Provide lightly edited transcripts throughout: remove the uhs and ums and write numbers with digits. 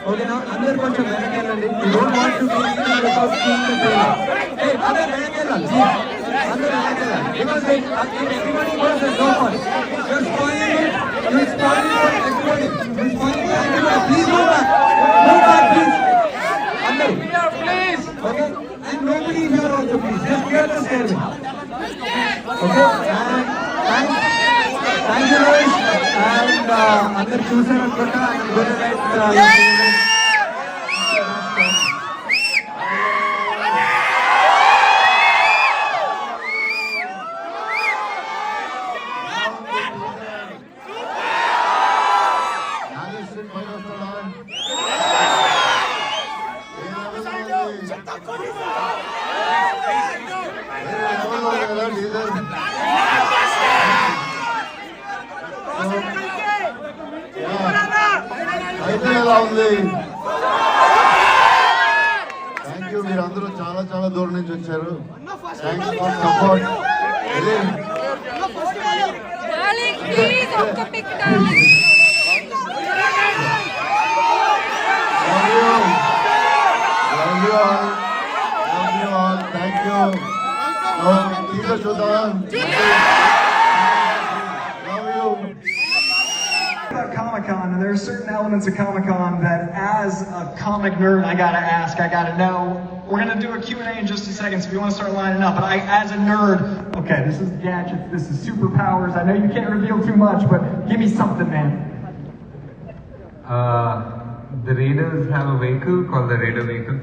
Okay, now another question. You don't want to be eaten without seeing the trailer. Hey, other because everybody goes and go for it. You're spoiling it. You're spoiling for everybody. You're spoiling for everybody. Please go back. Go back, please. Under. Please. Okay. And nobody here also, please. Just clear the stairway. Okay. And thank you, Rohit. And under choosing and good night. Thank you. మీరందరూ చాలా చాలా దూరం నుంచి వచ్చారు. Thanks for support. Thank you. Teacher చూద్దాం. Comic-Con, and there are certain elements of Comic-Con that as a comic nerd I gotta ask, I gotta know. We're gonna do a Q&A in just a second, so if you want to start lining up, but as a nerd, okay, this is gadgets, this is superpowers, I know you can't reveal too much, but give me something, man. The Raiders have a vehicle called the Raider vehicle.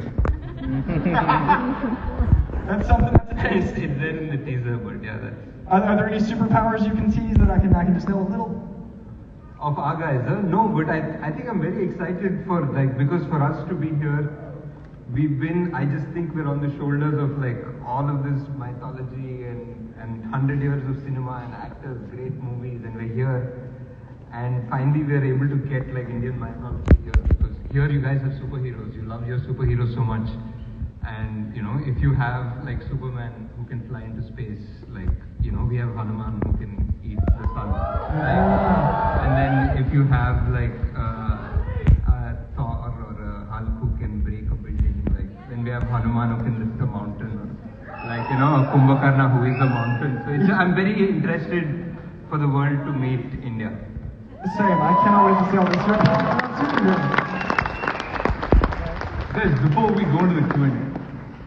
That's something that's nice. It's there in the teaser, but yeah, that's... Are there any superpowers you can tease that I can just know a little? Of our guys, no, but I think I'm very excited for, like, because for us to be here, I just think we're on the shoulders of, like, all of this mythology and 100 years of cinema and actors, great movies, and we're here. And finally we're able to get, like, Indian mythology here, because here you guys have superheroes, you love your superheroes so much. And, you know, if you have, like, Superman who can fly into space, like, you know, we have Hanuman who can eat the sun, right? And then if you have, like, Thor or Hulk who can break a building, like, then we have Hanuman who can lift a mountain, or, like, you know, Kumbhakarna who is a mountain. So I'm very interested for the world to meet India. Same, I cannot wait to see all this superheroes. Guys, before we go into the Q&A,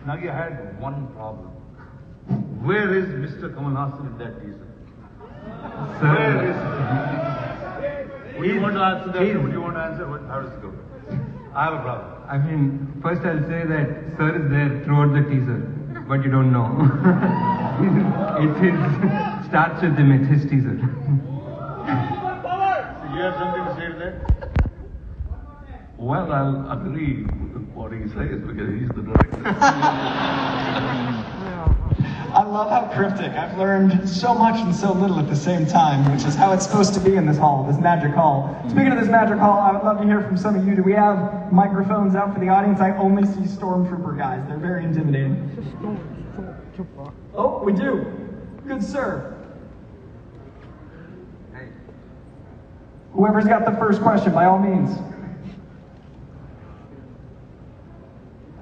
Nagi, I had one problem. Where is Mr. Kamal Hassan in that teaser? Sir, Where is he? Would you want to answer that? Would you want to answer? How does it go? I have a problem. I mean, first I'll say that Sir is there throughout the teaser, but you don't know. Starts with him, it's his teaser. So you have something to say to that? Well, I'll agree with what he says because he's the director. I love how cryptic. I've learned so much in so little at the same time, which is how it's supposed to be in this hall, this magic hall. Speaking of this magic hall, I would love to hear from some of you. Do we have microphones out for the audience? I only see Stormtrooper guys. They're very intimidating. Oh, we do. Good sir. Hey. Whoever's got the first question, by all means.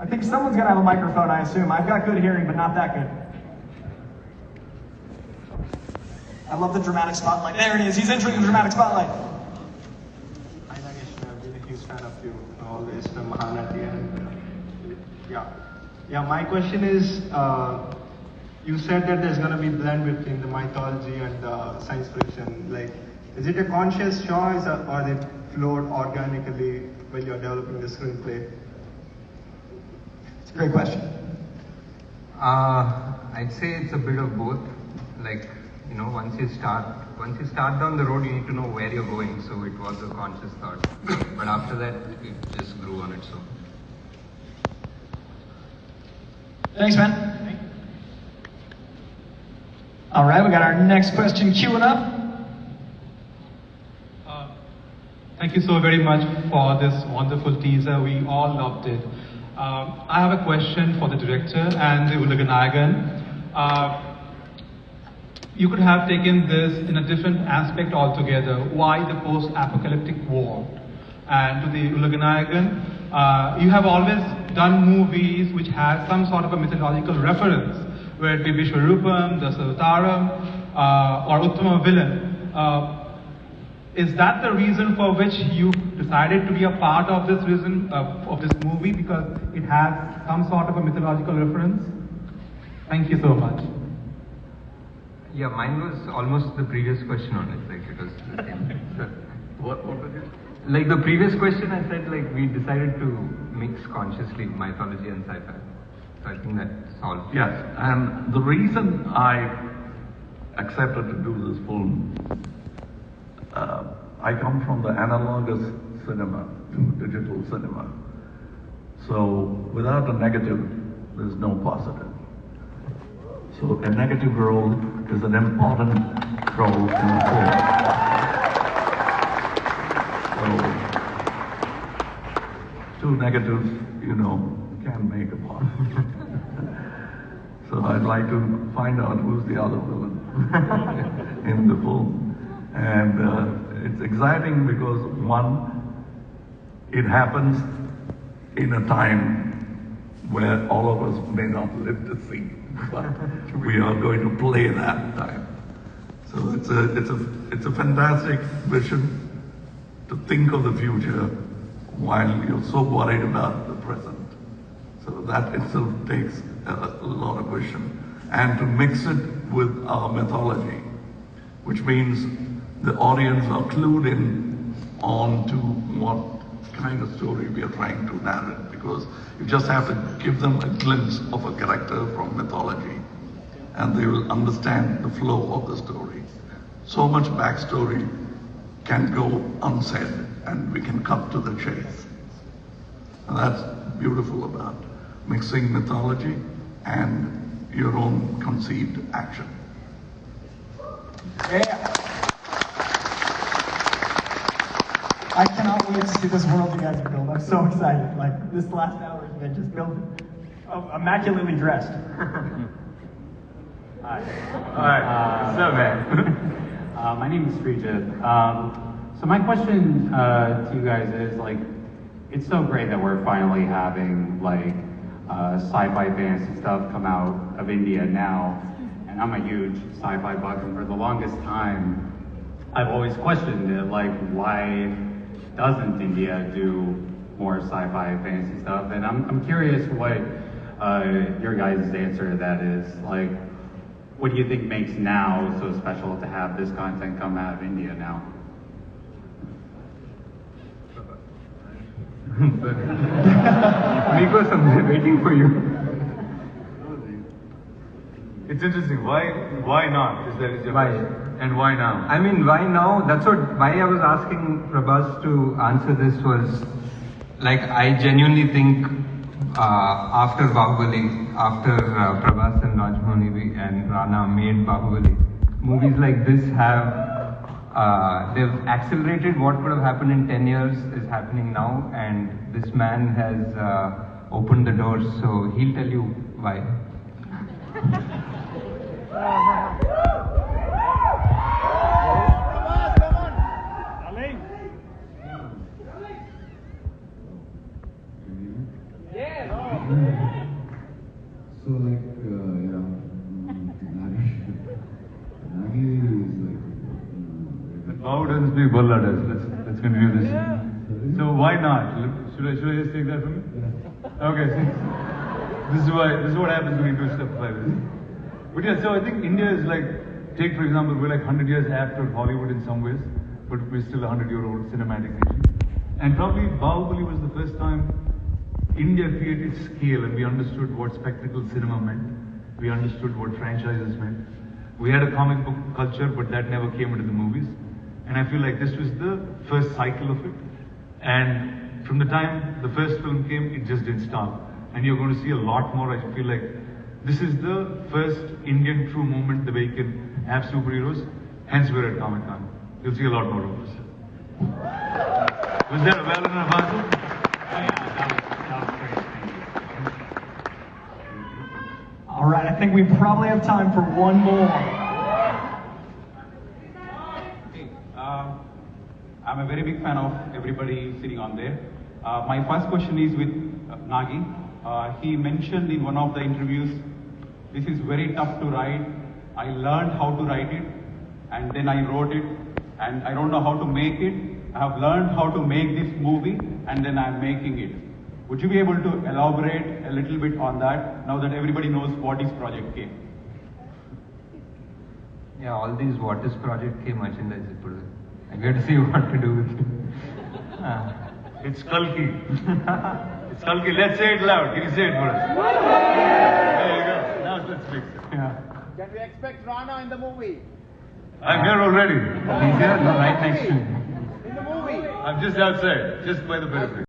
I think someone's gonna have a microphone, I assume. I've got good hearing, but not that good. I love the dramatic spotlight. There it is. He's entering the dramatic spotlight. Hi Nagesh, I've been a huge fan of you always from Mahanati, and my question is, you said that there's going to be blend between the mythology and science fiction. Like, is it a conscious choice, or it flowed organically when you're developing the screenplay? It's a great question. I'd say it's a bit of both. Like, you know, once you start down the road, you need to know where you're going. So it was a conscious thought, but after that, it just grew on its own. Thanks, man. All right, we got our next question queuing up. Thank you so very much for this wonderful teaser. We all loved it. I have a question for the director and the Ulaganagan. You could have taken this in a different aspect altogether. Why the post-apocalyptic war? and to the Ulaganayagan. You have always done movies which have some sort of a mythological reference, whether it be Vishwarupam, Dasavataram, or Uttama Villain. Is that the reason for which you decided to be a part of this reason of this movie, because it has some sort of a mythological reference? Thank you so much. Yeah, mine was almost the previous question on it. Like it was the same. What was it? Like the previous question, I said like we decided to mix consciously mythology and sci-fi. So I think that solved. Yes, and the reason I accepted to do this film, I come from the analogous cinema to digital cinema. So without a negative, there's no positive. So a negative role is an important role in the film. So two negatives, can make a positive. So I'd like to find out who's the other villain in the film. And it's exciting because one, it happens in a time where all of us may not live to see, but we are going to play that time. So it's a fantastic vision to think of the future while you're so worried about the present. So that itself takes a lot of vision. And to mix it with our mythology, which means the audience are clued in on to what kind of story we are trying to narrate, because you just have to give them a glimpse of a character from mythology and they will understand the flow of the story. So much backstory can go unsaid and we can cut to the chase. And that's beautiful about mixing mythology and your own conceived action. Yeah. I cannot wait to see this world you guys have built. I'm so excited. Like, this last hour has been just built, immaculately dressed. Hi. Alright, what's up, man? My name is Srijit. So my question to you guys is, like, it's so great that we're finally having, like, sci-fi fantasy stuff come out of India now. And I'm a huge sci-fi buff, and for the longest time, I've always questioned it, like, why doesn't India do more sci-fi fantasy stuff? And I'm curious what your guys' answer to that is. Like, what do you think makes now so special to have this content come out of India now? Nikos, I'm waiting for you. It's interesting. Why not? Is your Why? question? And why now? I mean, why now? Why I was asking Prabhas to answer this was, like, I genuinely think after Bahubali, after Prabhas and Rajmouli and Rana made Bahubali, movies like this they've accelerated what could have happened in 10 years is happening now, and this man has opened the doors, so he'll tell you why. So like, Nagi is like, How does the Balla does? Let's continue this. So why not? Should I just take that from you? Okay. This is what happens when you do stuff like this. But yeah, so I think India is like, take for example, we're like 100 years after Hollywood in some ways, but we're still a 100-year-old cinematic nation. And probably Bahubali was the first time India created scale, and we understood what spectacle cinema meant. We understood what franchises meant. We had a comic book culture, but that never came into the movies. And I feel like this was the first cycle of it. And from the time the first film came, it just didn't stop. And you're going to see a lot more. I feel like this is the first Indian true movement the way you can have superheroes. Hence we're at Comic-Con. You'll see a lot more of us. Was that a well enough answer? All right, I think we probably have time for one more. I'm a very big fan of every everybody sitting on there. My first question is with Nagi. He mentioned in one of the interviews, this is very tough to write. I learned how to write it, and then I wrote it, and I don't know how to make it. I have learned how to make this movie, and then I'm making it. Would you be able to elaborate a little bit on that, now that everybody knows what is Project K? Yeah, all these what is Project K merchandise. I get to see what to do with it. It's Kalki. It's Kalki. Let's say it loud. Can you say it for us? There you go. Now let's fix it. Yeah. Can we expect Rana in the movie? I'm here already. He's here, no, right next to me. In the movie? I'm just outside, just by the periphery.